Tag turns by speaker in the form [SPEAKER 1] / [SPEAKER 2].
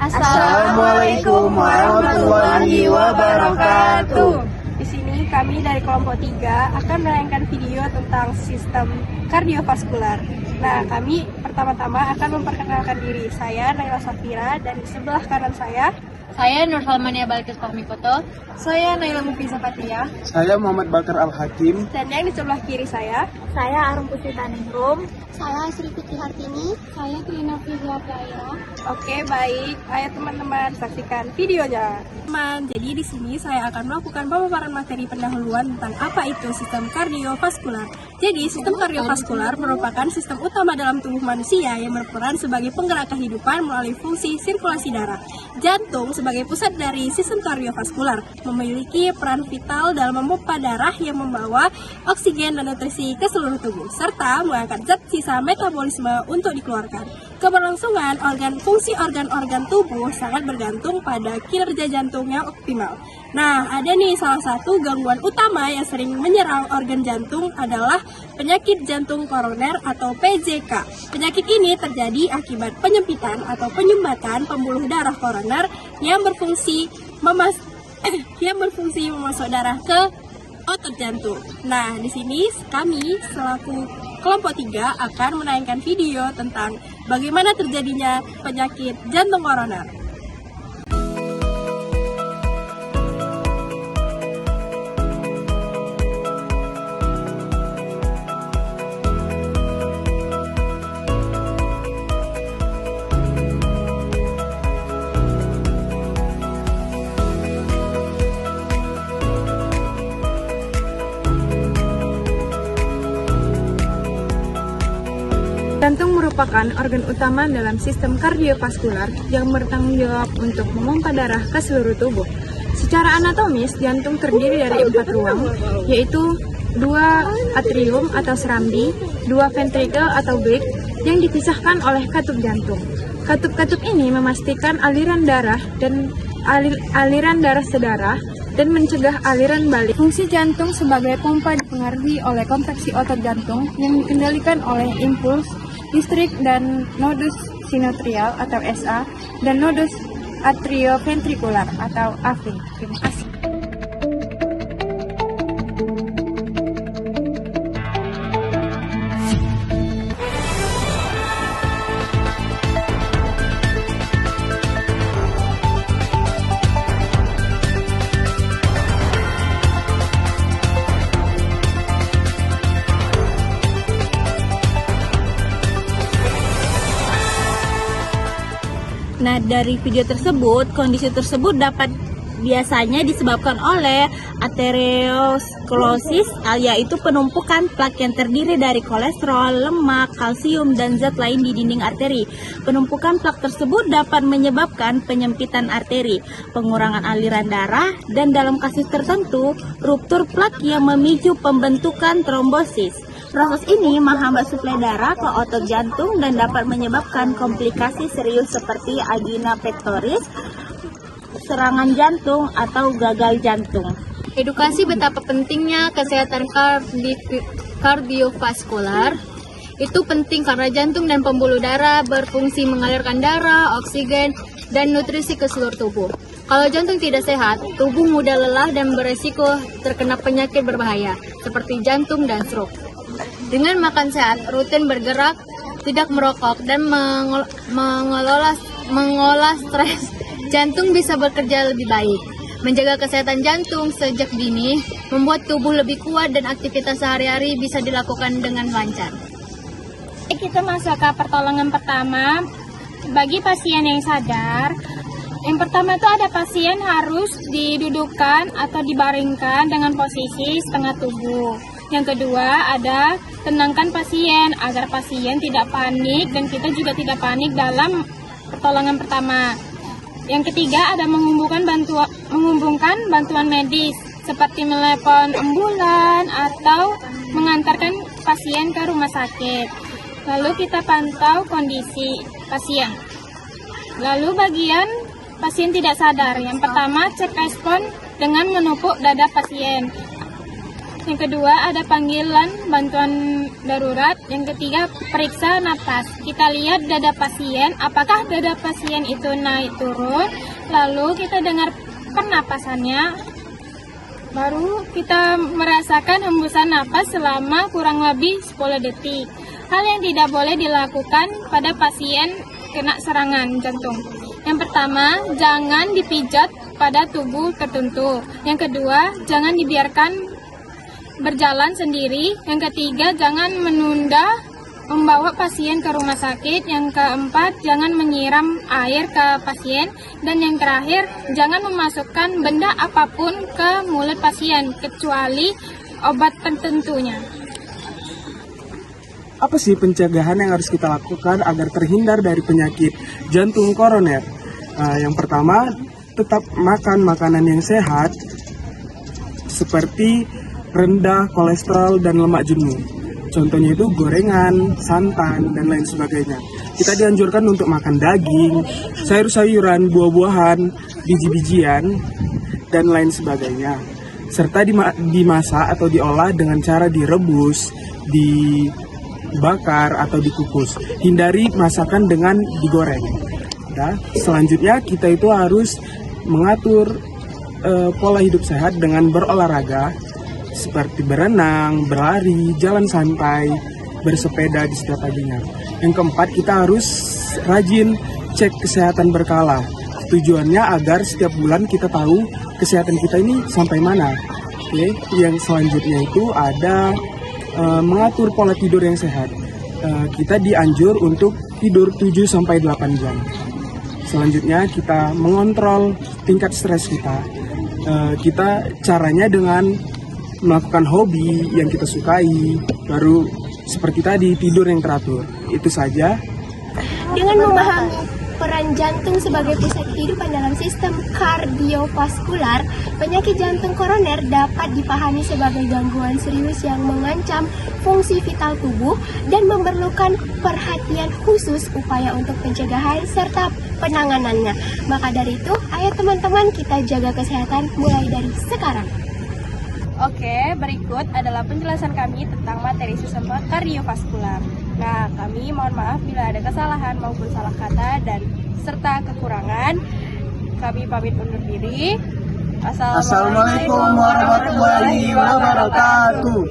[SPEAKER 1] Assalamualaikum warahmatullahi wabarakatuh.
[SPEAKER 2] Di sini kami dari kelompok 3 akan menayangkan video tentang sistem kardiovaskular. Nah, kami pertama-tama akan memperkenalkan diri. Saya Naila Safira, dan di sebelah kanan saya
[SPEAKER 3] Nur Salmania Balkis Fahmikoto.
[SPEAKER 2] saya Naila Mufiza Fatia.
[SPEAKER 1] Saya Muhammad Bakar Al-Hakim.
[SPEAKER 2] Dan yang di sebelah kiri saya
[SPEAKER 4] Saya Arum Pusita Ningrum.
[SPEAKER 5] Saya Sri Fitri Hartini.
[SPEAKER 4] Saya Trina Fizia Praira.
[SPEAKER 2] Oke, baik. Ayo teman-teman saksikan videonya. Teman, jadi di sini saya akan melakukan pemaparan materi pendahuluan tentang apa itu sistem kardiovaskular. Jadi, sistem kardiovaskular merupakan sistem utama dalam tubuh manusia yang berperan sebagai penggerak kehidupan melalui fungsi sirkulasi darah. Jantung sebagai pusat dari sistem kardiovaskular memiliki peran vital dalam memompa darah yang membawa oksigen dan nutrisi ke seluruh tubuh, serta mengangkat zat sisa metabolisme untuk dikeluarkan. Keberlangsungan fungsi organ-organ tubuh sangat bergantung pada kinerja jantung yang optimal. Nah, ada nih salah satu gangguan utama yang sering menyerang organ jantung adalah penyakit jantung koroner atau PJK. Penyakit ini terjadi akibat penyempitan atau penyumbatan pembuluh darah koroner yang berfungsi memasuk darah ke otot jantung. Nah, di sini kami selaku kelompok 3 akan menayangkan video tentang bagaimana terjadinya penyakit jantung koroner. Jantung merupakan organ utama dalam sistem kardiovaskular yang bertanggung jawab untuk memompa darah ke seluruh tubuh. Secara anatomis, jantung terdiri dari 4 ruang, yaitu 2 atrium atau serambi, 2 ventrikel atau beak, yang dipisahkan oleh katup jantung. Katup-katup ini memastikan aliran darah sedarah dan mencegah aliran balik. Fungsi jantung sebagai pompa dipengaruhi oleh kontraksi otot jantung yang dikendalikan oleh impuls listrik dan nodus sinoatrial atau SA dan nodus atrioventrikular atau AV. Terima kasih.
[SPEAKER 3] Nah, dari video tersebut, kondisi tersebut dapat biasanya disebabkan oleh aterosklerosis, yaitu penumpukan plak yang terdiri dari kolesterol, lemak, kalsium, dan zat lain di dinding arteri. Penumpukan plak tersebut dapat menyebabkan penyempitan arteri, pengurangan aliran darah, dan dalam kasus tertentu, ruptur plak yang memicu pembentukan trombosis. Proses ini menghambat suplai darah ke otot jantung dan dapat menyebabkan komplikasi serius seperti angina pectoris, serangan jantung, atau gagal jantung.
[SPEAKER 4] Edukasi betapa pentingnya kesehatan kardiovaskular itu penting karena jantung dan pembuluh darah berfungsi mengalirkan darah, oksigen, dan nutrisi ke seluruh tubuh. Kalau jantung tidak sehat, tubuh mudah lelah dan beresiko terkena penyakit berbahaya seperti jantung dan stroke. Dengan makan sehat, rutin bergerak, tidak merokok, dan mengolah stres, jantung bisa bekerja lebih baik. Menjaga kesehatan jantung sejak dini membuat tubuh lebih kuat dan aktivitas sehari-hari bisa dilakukan dengan lancar.
[SPEAKER 5] Kita masuk ke pertolongan pertama bagi pasien yang sadar. Yang pertama itu ada pasien harus didudukkan atau dibaringkan dengan posisi setengah tubuh. Yang kedua ada tenangkan pasien agar pasien tidak panik dan kita juga tidak panik dalam pertolongan pertama. Yang ketiga ada menghubungkan bantuan medis seperti menelepon ambulan atau mengantarkan pasien ke rumah sakit. Lalu kita pantau kondisi pasien. Lalu bagian pasien tidak sadar. Yang pertama cek respon dengan menepuk dada pasien. Yang kedua ada panggilan bantuan darurat. Yang ketiga periksa napas. Kita lihat dada pasien, apakah dada pasien itu naik turun. Lalu kita dengar pernapasannya. Baru kita merasakan hembusan napas selama kurang lebih 10 detik. Hal yang tidak boleh dilakukan pada pasien kena serangan jantung. Yang pertama, jangan dipijat pada tubuh tertentu. Yang kedua, jangan dibiarkan berjalan sendiri. Yang ketiga, jangan menunda membawa pasien ke rumah sakit. Yang keempat, jangan menyiram air ke pasien. Dan yang terakhir, jangan memasukkan benda apapun ke mulut pasien, kecuali obat tertentunya.
[SPEAKER 1] Apa sih pencegahan yang harus kita lakukan agar terhindar dari penyakit jantung koroner? Yang pertama, tetap makan makanan yang sehat, seperti rendah kolesterol dan lemak jenuh. Contohnya itu gorengan, santan, dan lain sebagainya. Kita dianjurkan untuk makan daging, sayur-sayuran, buah-buahan, biji-bijian, dan lain sebagainya. Serta dimasak atau diolah dengan cara direbus, dibakar, atau dikukus. Hindari masakan dengan digoreng. Nah, selanjutnya kita itu harus mengatur pola hidup sehat dengan berolahraga, seperti berenang, berlari, jalan santai, bersepeda di setiap paginya. Yang keempat, kita harus rajin cek kesehatan berkala. Tujuannya agar setiap bulan kita tahu kesehatan kita ini sampai mana. Oke, yang selanjutnya itu ada mengatur pola tidur yang sehat. Kita dianjur untuk tidur 7-8 jam. Selanjutnya kita mengontrol tingkat stres kita. Kita caranya dengan melakukan hobi yang kita sukai, baru seperti tadi tidur yang teratur. Itu saja.
[SPEAKER 6] Dengan memahami peran jantung sebagai pusat kehidupan dalam sistem kardiovaskular, penyakit jantung koroner dapat dipahami sebagai gangguan serius yang mengancam fungsi vital tubuh dan memerlukan perhatian khusus upaya untuk pencegahan serta penanganannya. Maka dari itu, ayo teman-teman kita jaga kesehatan mulai dari sekarang.
[SPEAKER 2] Oke, berikut adalah penjelasan kami tentang materi sistem kardiovaskular. Nah, kami mohon maaf bila ada kesalahan maupun salah kata dan serta kekurangan. Kami pamit undur diri.
[SPEAKER 1] Assalamualaikum warahmatullahi wabarakatuh.